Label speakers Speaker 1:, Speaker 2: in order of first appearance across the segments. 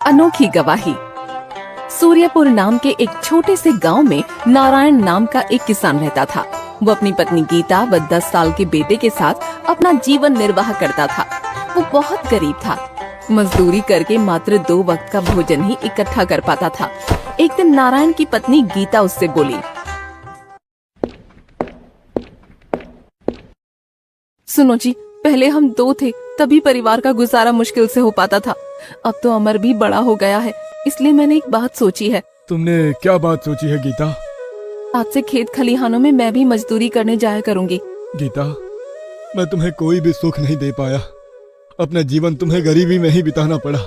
Speaker 1: अनोखी गवाही। सूर्यपुर नाम के एक छोटे से गांव में नारायण नाम का एक किसान रहता था। वो अपनी पत्नी गीता व 10 साल के बेटे के साथ अपना जीवन निर्वाह करता था। वो बहुत गरीब था, मजदूरी करके मात्र 2 वक्त का भोजन ही इकट्ठा कर पाता था। एक दिन नारायण की पत्नी गीता उससे बोली, सुनो जी, पहले हम 2 थे, तभी परिवार का गुजारा मुश्किल से हो पाता था। अब तो अमर भी बड़ा हो गया है, इसलिए मैंने एक बात सोची है।
Speaker 2: तुमने क्या बात सोची है गीता?
Speaker 1: आज से खेत खलिहानों में मैं भी मजदूरी करने जाया करूंगी।
Speaker 2: गीता, मैं तुम्हें कोई भी सुख नहीं दे पाया। अपना जीवन तुम्हें गरीबी में ही बिताना पड़ा।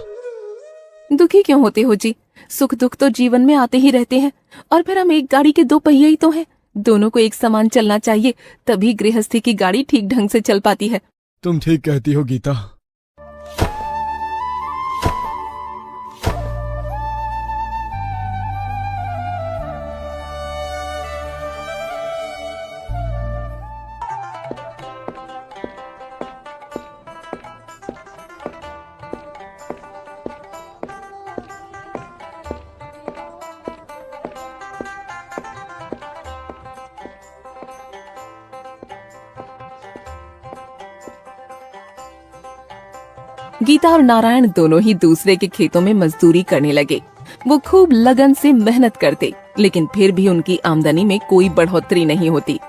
Speaker 1: दुखी क्यों होते हो जी? सुख दुख तो जीवन में आते ही रहते हैं, और फिर हम एक गाड़ी के 2 पहिए ही तो हैं। दोनों को एक समान चलना चाहिए, तभी गृहस्थी की गाड़ी ठीक ढंग से चल पाती है।
Speaker 2: तुम ठीक कहती हो गीता।
Speaker 1: गीता और नारायण दोनों ही दूसरे के खेतों में मजदूरी करने लगे। वो खूब लगन से मेहनत करते, लेकिन फिर भी उनकी आमदनी में कोई बढ़ोतरी नहीं होती।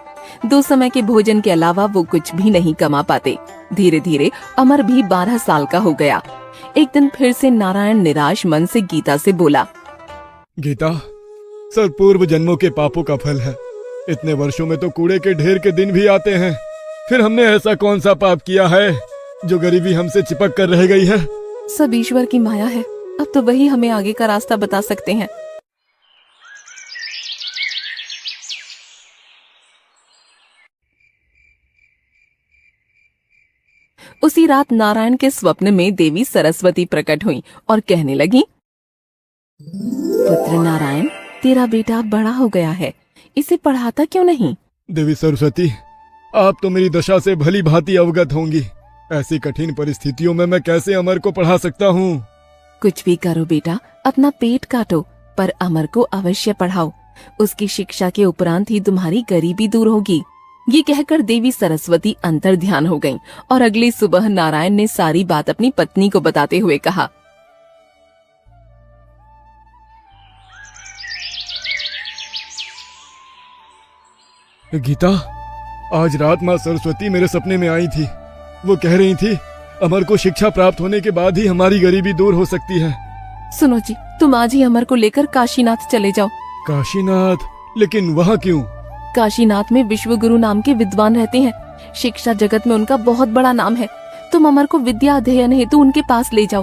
Speaker 1: 2 समय के भोजन के अलावा वो कुछ भी नहीं कमा पाते। धीरे धीरे अमर भी 12 साल का हो गया। एक दिन फिर से नारायण निराश मन से गीता से बोला,
Speaker 2: गीता, सब पूर्व जन्मों के पापों का फल है। इतने वर्षों में तो कूड़े के ढेर के दिन भी आते हैं। फिर हमने ऐसा कौन सा पाप किया है जो गरीबी हमसे चिपक कर रह गई है?
Speaker 1: सब ईश्वर की माया है। अब तो वही हमें आगे का रास्ता बता सकते हैं। उसी रात नारायण के स्वप्न में देवी सरस्वती प्रकट हुई और कहने लगी, पुत्र नारायण, तेरा बेटा बड़ा हो गया है, इसे पढ़ाता क्यों नहीं?
Speaker 2: देवी सरस्वती, आप तो मेरी दशा से भली भांति अवगत होंगी। ऐसी कठिन परिस्थितियों में मैं कैसे अमर को पढ़ा सकता हूँ?
Speaker 1: कुछ भी करो बेटा, अपना पेट काटो, पर अमर को अवश्य पढ़ाओ। उसकी शिक्षा के उपरांत ही तुम्हारी गरीबी दूर होगी। ये कहकर देवी सरस्वती अंतर ध्यान हो गईं और अगली सुबह नारायण ने सारी बात अपनी पत्नी को बताते हुए कहा,
Speaker 2: गीता, आज रात माँ सरस्वती मेरे सपने में आई थी। वो कह रही थी, अमर को शिक्षा प्राप्त होने के बाद ही हमारी गरीबी दूर हो सकती है।
Speaker 1: सुनो जी, तुम आज ही अमर को लेकर काशीनाथ चले जाओ।
Speaker 2: काशीनाथ? लेकिन वहाँ क्यों?
Speaker 1: काशीनाथ में विश्व गुरु नाम के विद्वान रहते हैं। शिक्षा जगत में उनका बहुत बड़ा नाम है। तुम अमर को विद्या अध्ययन हेतु उनके पास ले जाओ।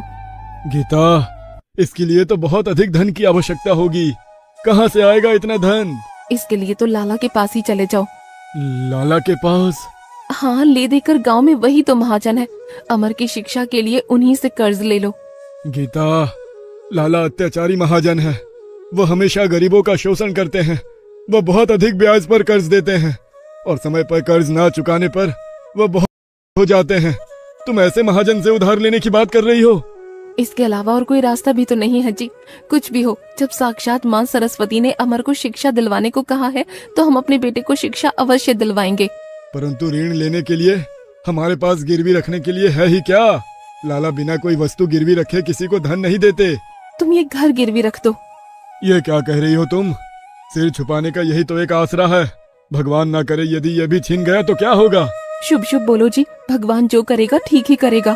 Speaker 2: गीता, इसके लिए तो बहुत अधिक धन की आवश्यकता होगी। कहाँ से आएगा इतना धन?
Speaker 1: इसके लिए तो लाला के पास ही चले जाओ।
Speaker 2: लाला के पास?
Speaker 1: हाँ, ले देकर गांव में वही तो महाजन है। अमर की शिक्षा के लिए उन्हीं से कर्ज ले लो।
Speaker 2: गीता, लाला अत्याचारी महाजन है। वो हमेशा गरीबों का शोषण करते हैं। वो बहुत अधिक ब्याज पर कर्ज देते हैं और समय पर कर्ज ना चुकाने पर वो बहुत हो जाते हैं। तुम ऐसे महाजन से उधार लेने की बात कर रही हो?
Speaker 1: इसके अलावा और कोई रास्ता भी तो नहीं है जी। कुछ भी हो, जब साक्षात माँ सरस्वती ने अमर को शिक्षा दिलवाने को कहा है, तो हम अपने बेटे को शिक्षा अवश्य दिलवाएंगे।
Speaker 2: परंतु ऋण लेने के लिए हमारे पास गिरवी रखने के लिए है ही क्या? लाला बिना कोई वस्तु गिरवी रखे किसी को धन नहीं देते।
Speaker 1: तुम ये घर गिरवी रख दो।
Speaker 2: ये क्या कह रही हो तुम? सिर छुपाने का यही तो एक आसरा है। भगवान ना करे यदि ये भी छीन गया तो क्या होगा?
Speaker 1: शुभ शुभ बोलो जी, भगवान जो करेगा ठीक ही करेगा।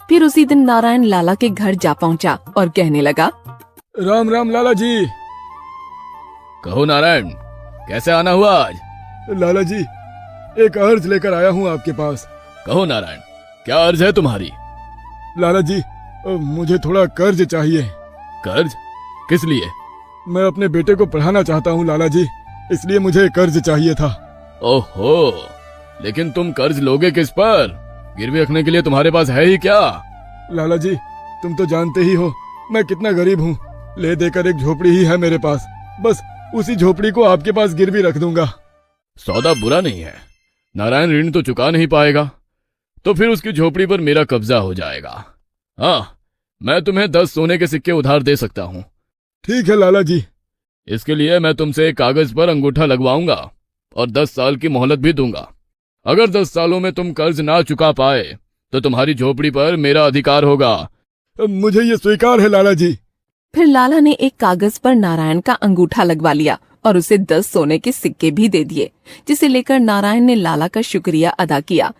Speaker 1: फिर उसी दिन नारायण लाला के घर जा पहुंचा और कहने लगा,
Speaker 2: राम राम लाला जी।
Speaker 3: कहो नारायण, कैसे आना हुआ आज?
Speaker 2: लाला जी, एक अर्ज लेकर आया हूँ आपके पास।
Speaker 3: कहो नारायण, क्या अर्ज है तुम्हारी?
Speaker 2: लाला जी, मुझे थोड़ा कर्ज चाहिए।
Speaker 3: कर्ज? किस लिए?
Speaker 2: मैं अपने बेटे को पढ़ाना चाहता हूँ लाला जी, इसलिए मुझे कर्ज चाहिए था।
Speaker 3: ओहो, लेकिन तुम कर्ज लोगे किस पर? गिरवी रखने के लिए तुम्हारे पास है ही क्या?
Speaker 2: लाला जी, तुम तो जानते ही हो मैं कितना गरीब हूँ। ले देकर एक झोपड़ी ही है मेरे पास, बस उसी झोपड़ी को आपके पास गिरवी रख दूंगा।
Speaker 3: सौदा बुरा नहीं है। नारायण ऋण तो चुका नहीं पाएगा, तो फिर उसकी झोपड़ी पर मेरा कब्जा हो जाएगा। हाँ, मैं तुम्हें 10 सोने के सिक्के उधार दे सकता हूँ।
Speaker 2: ठीक है लाला जी।
Speaker 3: इसके लिए मैं तुमसे एक कागज पर अंगूठा लगवाऊंगा और 10 साल की मोहलत भी दूंगा। अगर 10 सालों में तुम कर्ज ना चुका पाए तो तुम्हारी झोपड़ी पर मेरा अधिकार होगा।
Speaker 2: मुझे ये स्वीकार है लाला जी।
Speaker 1: फिर लाला ने एक कागज पर नारायण का अंगूठा लगवा लिया और उसे 10 सोने के सिक्के भी दे दिए, जिसे लेकर नारायण ने लाला का शुक्रिया अदा किया।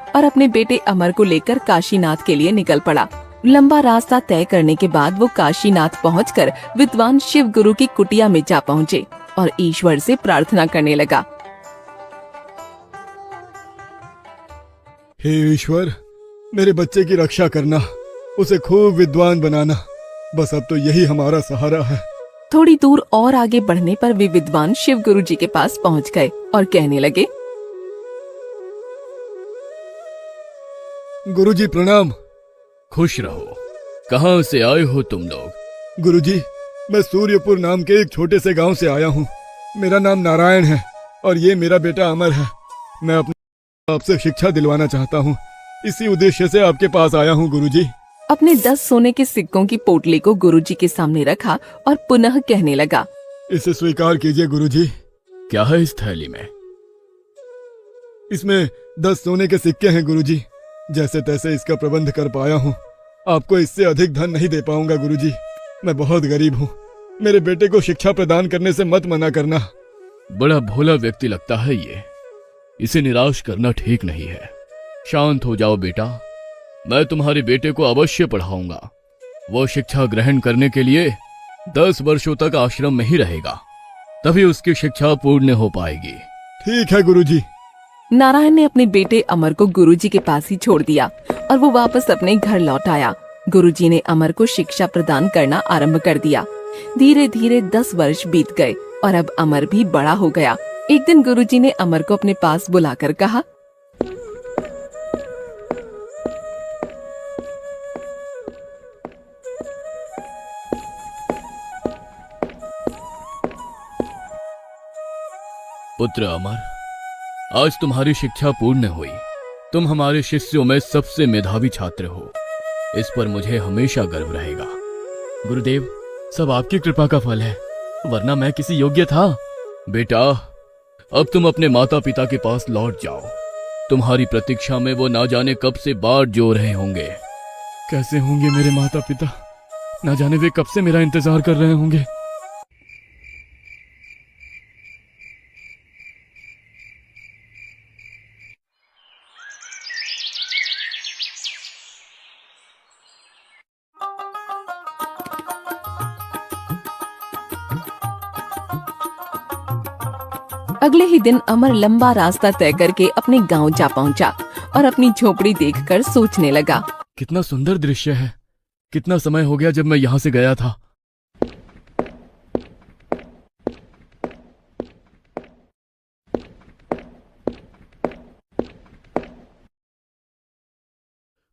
Speaker 1: और अपने बेटे अमर को लेकर काशीनाथ के लिए निकल पड़ा। लंबा रास्ता तय करने के बाद वो काशीनाथ पहुंचकर विद्वान शिव गुरु की कुटिया में जा पहुंचे और ईश्वर से प्रार्थना करने लगा।
Speaker 2: हे ईश्वर, मेरे बच्चे की रक्षा करना, उसे खूब विद्वान बनाना, बस अब तो यही हमारा सहारा है।
Speaker 1: थोड़ी दूर और आगे बढ़ने पर वे विद्वान शिव गुरु जी के पास पहुंच गए और कहने लगे,
Speaker 2: गुरुजी प्रणाम।
Speaker 3: खुश रहो। कहाँ से आए हो तुम लोग?
Speaker 2: गुरुजी, मैं सूर्यपुर नाम के एक छोटे से गांव से आया हूँ। मेरा नाम नारायण है और ये मेरा बेटा अमर है। मैं अपने आपसे शिक्षा दिलवाना चाहता हूँ, इसी उद्देश्य से आपके पास आया हूँ गुरुजी।
Speaker 1: अपने 10 सोने के सिक्कों की पोटली को गुरुजी के सामने रखा और पुनः कहने लगा,
Speaker 2: इसे स्वीकार कीजिए गुरुजी।
Speaker 3: क्या है इस थैली में?
Speaker 2: इसमें 10 सोने के सिक्के हैं गुरुजी। जैसे तैसे इसका प्रबंध कर पाया हूँ, आपको इससे अधिक धन नहीं दे पाऊंगा गुरुजी। मैं बहुत गरीब हूँ, मेरे बेटे को शिक्षा प्रदान करने से मत मना करना।
Speaker 3: बड़ा भोला व्यक्ति लगता है ये, इसे निराश करना ठीक नहीं है। शांत हो जाओ बेटा, मैं तुम्हारे बेटे को अवश्य पढ़ाऊंगा। वो शिक्षा ग्रहण करने के लिए 10 वर्षों तक आश्रम में ही रहेगा, तभी उसकी शिक्षा पूर्ण हो पाएगी।
Speaker 2: ठीक है गुरुजी।
Speaker 1: नारायण ने अपने बेटे अमर को गुरुजी के पास ही छोड़ दिया और वो वापस अपने घर लौट आया। गुरुजी ने अमर को शिक्षा प्रदान करना आरंभ कर दिया। धीरे धीरे 10 वर्ष बीत गए और अब अमर भी बड़ा हो गया। एक दिन गुरुजी ने अमर को अपने पास बुलाकर कहा,
Speaker 3: पुत्र अमर, आज तुम्हारी शिक्षा पूर्ण हुई। तुम हमारे शिष्यों में सबसे मेधावी छात्र हो, इस पर मुझे हमेशा गर्व रहेगा।
Speaker 4: गुरुदेव, सब आपकी कृपा का फल है, वरना मैं किसी योग्य था।
Speaker 3: बेटा, अब तुम अपने माता पिता के पास लौट जाओ। तुम्हारी प्रतीक्षा में वो ना जाने कब से बाट जो रहे होंगे।
Speaker 4: कैसे होंगे मेरे माता पिता? ना जाने वे कब से मेरा इंतजार कर रहे होंगे।
Speaker 1: अगले ही दिन अमर लंबा रास्ता तय करके अपने गांव जा पहुंचा और अपनी झोपड़ी देखकर सोचने लगा,
Speaker 4: कितना सुंदर दृश्य है। कितना समय हो गया जब मैं यहाँ से गया था।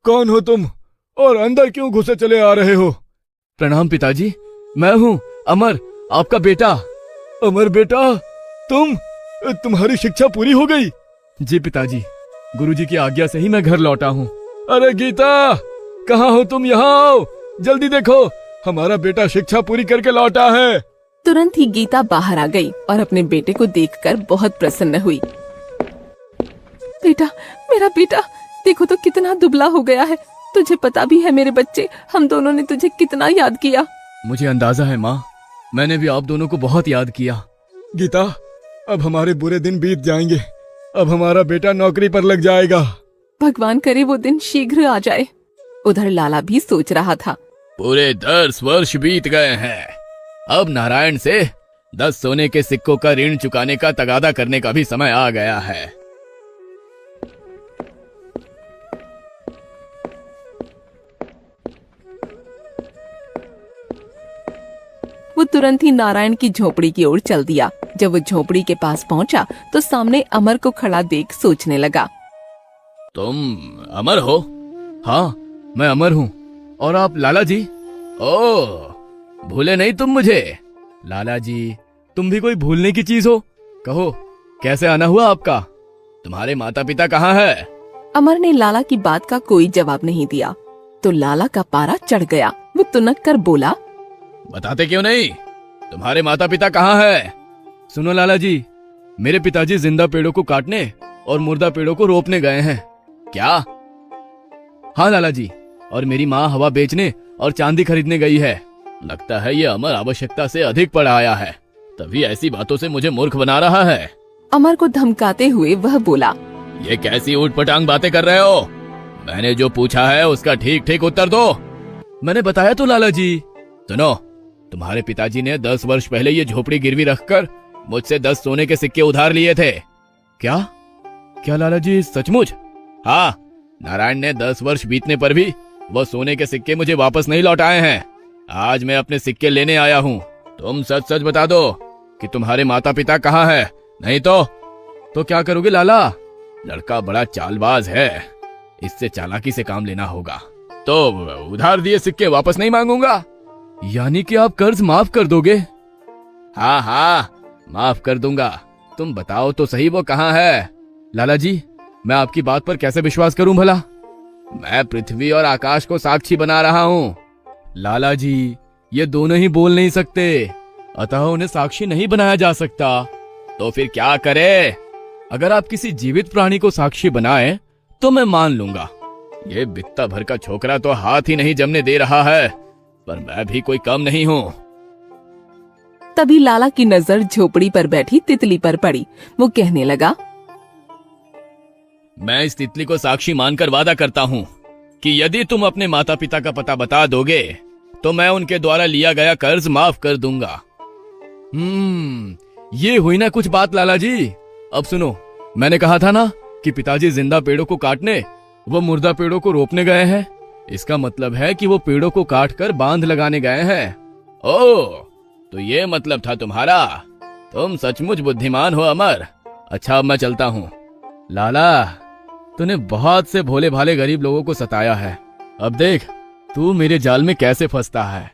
Speaker 2: कौन हो तुम और अंदर क्यों घुसे चले आ रहे हो?
Speaker 4: प्रणाम पिताजी, मैं हूँ अमर, आपका बेटा।
Speaker 2: अमर बेटा, तुम्हारी शिक्षा पूरी हो गई?
Speaker 4: जी पिताजी, गुरुजी की आज्ञा से ही मैं घर लौटा हूँ।
Speaker 2: अरे गीता, कहाँ हो तुम? यहाँ आओ, जल्दी देखो, हमारा बेटा शिक्षा पूरी करके लौटा है।
Speaker 1: तुरंत ही गीता बाहर आ गई और अपने बेटे को देखकर बहुत प्रसन्न हुई। बेटा, मेरा बेटा, देखो तो कितना दुबला हो गया है। तुझे पता भी है मेरे बच्चे, हम दोनों ने तुझे कितना याद किया।
Speaker 4: मुझे अंदाजा है माँ, मैंने भी आप दोनों को बहुत याद किया।
Speaker 2: गीता, अब हमारे बुरे दिन बीत जाएंगे। अब हमारा बेटा नौकरी पर लग जाएगा।
Speaker 1: भगवान करे वो दिन शीघ्र आ जाए। उधर लाला भी सोच रहा था।
Speaker 3: पूरे 10 वर्ष बीत गए हैं। अब नारायण से 10 सोने के सिक्कों का ऋण चुकाने का तगादा करने का भी समय आ गया है।
Speaker 1: वो तुरंत ही नारायण की झोपड़ी की ओर चल दिया। जब वो झोपड़ी के पास पहुंचा तो सामने अमर को खड़ा देख सोचने लगा।
Speaker 3: तुम अमर हो?
Speaker 4: हाँ, मैं अमर हूँ। और आप लाला जी?
Speaker 3: ओ, भूले नहीं तुम मुझे?
Speaker 4: लाला जी, तुम भी कोई भूलने की चीज हो? कहो, कैसे आना हुआ आपका?
Speaker 3: तुम्हारे माता पिता कहाँ है?
Speaker 1: अमर ने लाला की बात का कोई जवाब नहीं दिया तो लाला का पारा चढ़ गया। वो तुनक कर बोला,
Speaker 3: बताते क्यों नहीं? तुम्हारे माता पिता कहाँ है?
Speaker 4: सुनो लाला जी, मेरे पिताजी जिंदा पेड़ों को काटने और मुर्दा पेड़ों को रोपने गए हैं।
Speaker 3: क्या?
Speaker 4: हाँ लाला जी, और मेरी माँ हवा बेचने और चांदी खरीदने गई है।
Speaker 3: लगता है ये अमर आवश्यकता से अधिक पढ़ आया है, तभी ऐसी बातों से मुझे मूर्ख बना रहा है।
Speaker 1: अमर को धमकाते हुए वह बोला,
Speaker 3: ये कैसी ऊटपटांग बातें कर रहे हो? मैंने जो पूछा है उसका ठीक ठीक उत्तर दो।
Speaker 4: मैंने बताया तो लाला जी।
Speaker 3: सुनो, तुम्हारे पिताजी ने 10 वर्ष पहले ये झोपड़ी गिरवी रखकर मुझसे 10 सोने के सिक्के उधार लिए थे।
Speaker 4: क्या? क्या लाला जी, सचमुच?
Speaker 3: हाँ, नारायण ने 10 वर्ष बीतने पर भी वो सोने के सिक्के मुझे वापस नहीं लौटाए हैं। आज मैं अपने सिक्के लेने आया हूँ। तुम सच सच बता दो कि तुम्हारे माता पिता कहाँ है, नहीं तो
Speaker 4: क्या करोगे लाला?
Speaker 3: लड़का बड़ा चालबाज है, इससे चालाकी से काम लेना होगा। तो उधार दिए सिक्के वापस नहीं मांगूंगा।
Speaker 4: यानी कि आप कर्ज माफ कर दोगे?
Speaker 3: हाँ हाँ, माफ कर दूंगा। तुम बताओ तो सही वो कहाँ है?
Speaker 4: लाला जी, मैं आपकी बात पर कैसे विश्वास करूं भला?
Speaker 3: मैं पृथ्वी और आकाश को साक्षी बना रहा हूँ।
Speaker 4: लाला जी, ये दोनों ही बोल नहीं सकते, अतः उन्हें साक्षी नहीं बनाया जा सकता।
Speaker 3: तो फिर क्या करे?
Speaker 4: अगर आप किसी जीवित प्राणी को साक्षी बनाए तो मैं मान लूंगा।
Speaker 3: ये बित्ता भर का छोकरा तो हाथ ही नहीं जमने दे रहा है, पर मैं भी कोई कम नहीं हूँ।
Speaker 1: तभी लाला की नजर झोपड़ी पर बैठी तितली पर पड़ी। वो कहने लगा,
Speaker 3: मैं इस तितली को साक्षी मानकर वादा करता हूँ कि यदि तुम अपने माता पिता का पता बता दोगे तो मैं उनके द्वारा लिया गया कर्ज माफ कर दूंगा।
Speaker 4: ये हुई ना कुछ बात लाला जी। अब सुनो, मैंने कहा था ना कि पिताजी जिंदा पेड़ों को काटने वो मुर्दा पेड़ों को रोपने गए हैं। इसका मतलब है कि वो पेड़ों को काटकर बांध लगाने गए हैं।
Speaker 3: ओह, तो ये मतलब था तुम्हारा। तुम सचमुच बुद्धिमान हो अमर। अच्छा, अब मैं चलता हूँ।
Speaker 4: लाला, तूने बहुत से भोले भाले गरीब लोगों को सताया है। अब देख तू मेरे जाल में कैसे फंसता है।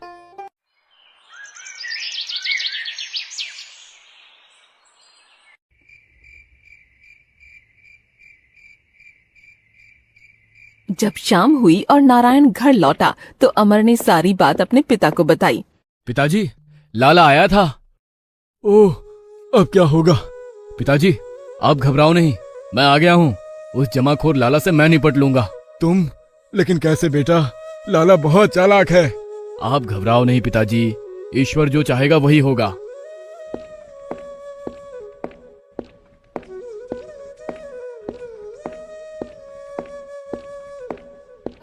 Speaker 1: जब शाम हुई और नारायण घर लौटा तो अमर ने सारी बात अपने पिता को बताई।
Speaker 4: पिताजी, लाला आया था।
Speaker 2: ओह, अब क्या होगा?
Speaker 4: पिताजी, आप घबराओ नहीं, मैं आ गया हूँ। उस जमाखोर लाला से मैं निपट लूंगा।
Speaker 2: तुम? लेकिन कैसे बेटा? लाला बहुत चालाक है।
Speaker 4: आप घबराओ नहीं पिताजी, ईश्वर जो चाहेगा वही होगा।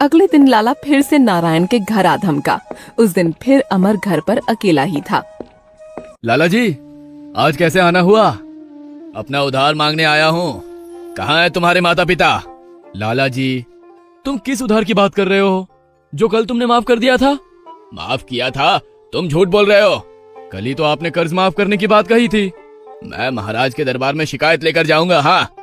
Speaker 1: अगले दिन लाला फिर से नारायण के घर आ धमका। उस दिन फिर अमर घर पर अकेला ही था।
Speaker 4: लाला जी, आज कैसे आना हुआ?
Speaker 3: अपना उधार मांगने आया हूँ। कहाँ है तुम्हारे माता पिता?
Speaker 4: लाला जी, तुम किस उधार की बात कर रहे हो जो कल तुमने माफ कर दिया था?
Speaker 3: माफ किया था? तुम झूठ बोल रहे हो।
Speaker 4: कल ही तो आपने कर्ज माफ करने की बात कही थी।
Speaker 3: मैं महाराज के दरबार में शिकायत लेकर जाऊंगा। हाँ,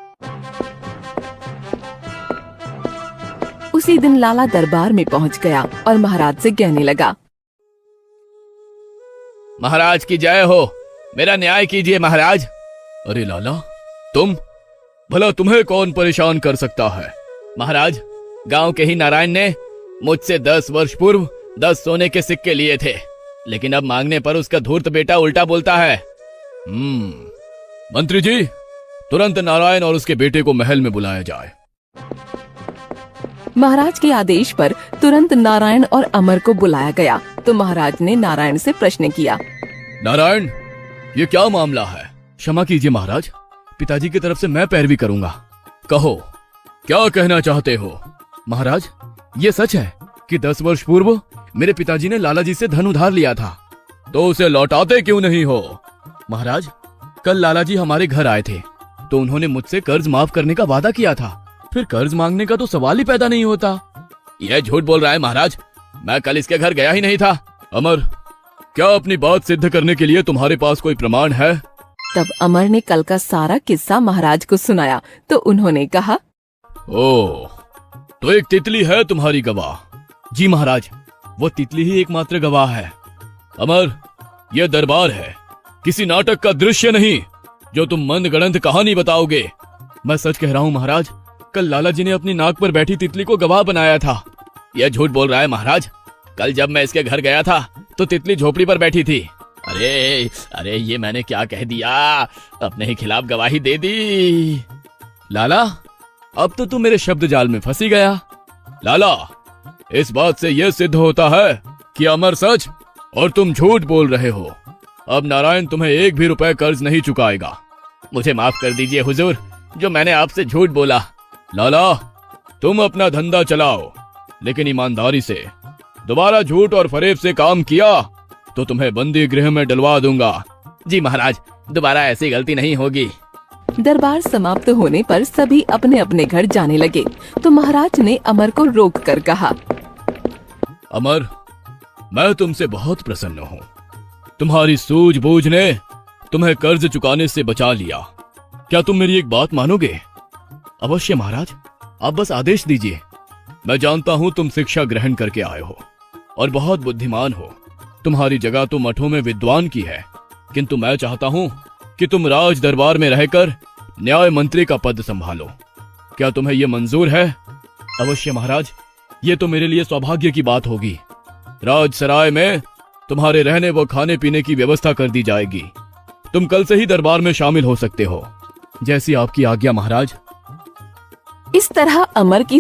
Speaker 1: उसी दिन लाला दरबार में पहुंच गया और महाराज से कहने लगा,
Speaker 3: महाराज की जय हो, मेरा न्याय कीजिए महाराज।
Speaker 4: अरे लाला, तुम? भला तुम्हें कौन परेशान कर सकता है?
Speaker 3: महाराज, गांव के ही नारायण ने मुझसे 10 वर्ष पूर्व 10 सोने के सिक्के लिए थे, लेकिन अब मांगने पर उसका धूर्त बेटा उल्टा बोलता है।
Speaker 4: मंत्री जी, तुरंत नारायण और उसके बेटे को महल में बुलाया जाए।
Speaker 1: महाराज के आदेश पर तुरंत नारायण और अमर को बुलाया गया तो महाराज ने नारायण से प्रश्न किया,
Speaker 4: नारायण, ये क्या मामला है? क्षमा कीजिए महाराज, पिताजी की तरफ से मैं पैरवी करूंगा। कहो, क्या कहना चाहते हो? महाराज, ये सच है कि 10 वर्ष पूर्व मेरे पिताजी ने लाला जी से धन उधार लिया था। तो उसे लौटाते क्यों नहीं हो? महाराज, कल लाला जी हमारे घर आए थे तो उन्होंने मुझसे कर्ज माफ करने का वादा किया था। फिर कर्ज मांगने का तो सवाल ही पैदा नहीं होता। यह झूठ बोल रहा है महाराज, मैं कल इसके घर गया ही नहीं था। अमर, क्या अपनी बात सिद्ध करने के लिए तुम्हारे पास कोई प्रमाण है?
Speaker 1: तब अमर ने कल का सारा किस्सा महाराज को सुनाया तो उन्होंने कहा,
Speaker 3: ओ, तो एक तितली है तुम्हारी गवाह?
Speaker 4: जी महाराज, वो तितली ही एकमात्र गवाह है।
Speaker 3: अमर, यह दरबार है, किसी नाटक का दृश्य नहीं जो तुम मनगढ़ंत कहानी बताओगे।
Speaker 4: मैं सच कह रहा हूँ महाराज, कल लाला जी ने अपनी नाक पर बैठी तितली को गवाह बनाया था।
Speaker 3: यह झूठ बोल रहा है महाराज, कल जब मैं इसके घर गया था
Speaker 4: तो तितली झोपड़ी पर बैठी थी।
Speaker 3: अरे अरे, ये मैंने क्या कह दिया, अपने ही खिलाफ गवाही दे दी।
Speaker 4: लाला, अब तो तू मेरे शब्द जाल में फंसी गया।
Speaker 3: लाला, इस बात से यह सिद्ध होता है कि अमर सच और तुम झूठ बोल रहे हो। अब नारायण तुम्हें 1 भी रुपए कर्ज नहीं चुकाएगा।
Speaker 4: मुझे माफ कर दीजिए हुजूर, जो मैंने आपसे झूठ बोला।
Speaker 3: लाला, तुम अपना धंधा चलाओ, लेकिन ईमानदारी से। दोबारा झूठ और फरेब से काम किया तो तुम्हें बंदी गृह में डलवा दूंगा।
Speaker 4: जी महाराज, दोबारा ऐसी गलती नहीं होगी।
Speaker 1: दरबार समाप्त होने पर सभी अपने अपने घर जाने लगे तो महाराज ने अमर को रोक कर कहा,
Speaker 3: अमर, मैं तुमसे बहुत प्रसन्न हूँ। तुम्हारी सूझबूझ ने तुम्हें कर्ज चुकाने से बचा लिया। क्या तुम मेरी एक बात मानोगे?
Speaker 4: अवश्य महाराज, आप बस आदेश दीजिए।
Speaker 3: मैं जानता हूँ तुम शिक्षा ग्रहण करके आए हो और बहुत बुद्धिमान हो। तुम्हारी जगह तो मठों में विद्वान की है, किंतु मैं चाहता हूँ कि तुम राज दरबार में रहकर न्याय मंत्री का पद संभालो। क्या तुम्हें यह मंजूर है?
Speaker 4: अवश्य महाराज, ये तो मेरे लिए सौभाग्य की बात होगी।
Speaker 3: राजसराय में तुम्हारे रहने व खाने पीने की व्यवस्था कर दी जाएगी। तुम कल से ही दरबार में शामिल हो सकते हो।
Speaker 4: जैसी आपकी आज्ञा महाराज।
Speaker 1: इस तरह अमर की